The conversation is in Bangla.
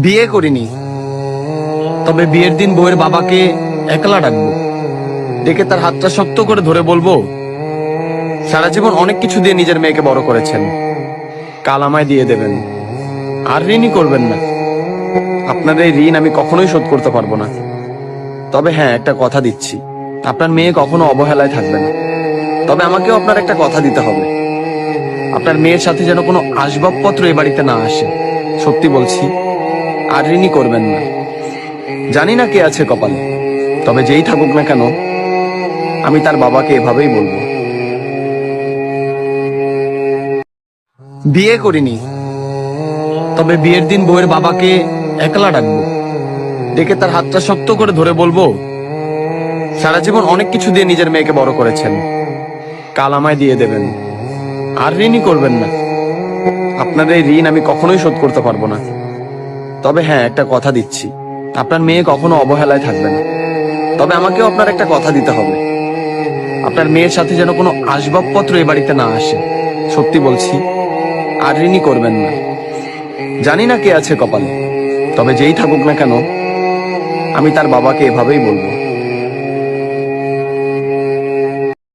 বিয়ে করিনি, তবে বিয়ের দিন বউয়ের বাবাকে একলা ডাকবো, ডেকে তার হাতটা শক্ত করে ধরে বলবো, সারা জীবন অনেক কিছু দিয়ে নিজের মেয়েকে বড় করেছেন, কাল আমায় দিয়ে দেবেন, আর ঋণই করবেন না। আপনার এই ঋণ আমি কখনোই শোধ করতে পারবো না। তবে হ্যাঁ, একটা কথা দিচ্ছি, আপনার মেয়ে কখনো অবহেলায় থাকবে না। তবে আমাকেও আপনার একটা কথা দিতে হবে, আপনার মেয়ের সাথে যেন কোনো আসবাবপত্র এ বাড়িতে না আসে। সত্যি বলছি, আর ঋণই করবেন না। জানি না কে আছে কপালে, তবে যেই থাকুক না কেন, আমি তার বাবাকে এভাবেই বলবো। বিয়ে করিনি, তবে বিয়ের দিন বউয়ের বাবাকে একলা ডাকবো, ডেকে তার হাতটা শক্ত করে ধরে বলবো, সারা জীবন অনেক কিছু দিয়ে নিজের মেয়েকে বড় করেছেন, কাল আমায় দিয়ে দেবেন, আর ঋণই করবেন না। আপনার এই ঋণ আমি কখনোই শোধ করতে পারবো না। তবে হ্যাঁ, একটা কথা দিচ্ছি, আপনার মেয়ে কখনো অবহেলায় থাকবে না। তবে আমাকেও আপনার একটা কথা দিতে হবে, আপনার মেয়ের সাথে যেন কোনো আসবাবপত্র এ বাড়িতে না আসে। সত্যি বলছি, আর ঋণই করবেন না। জানি না কে আছে কপালে, তবে যেই থাকুক না কেন, আমি তার বাবাকে এভাবেই বলবো।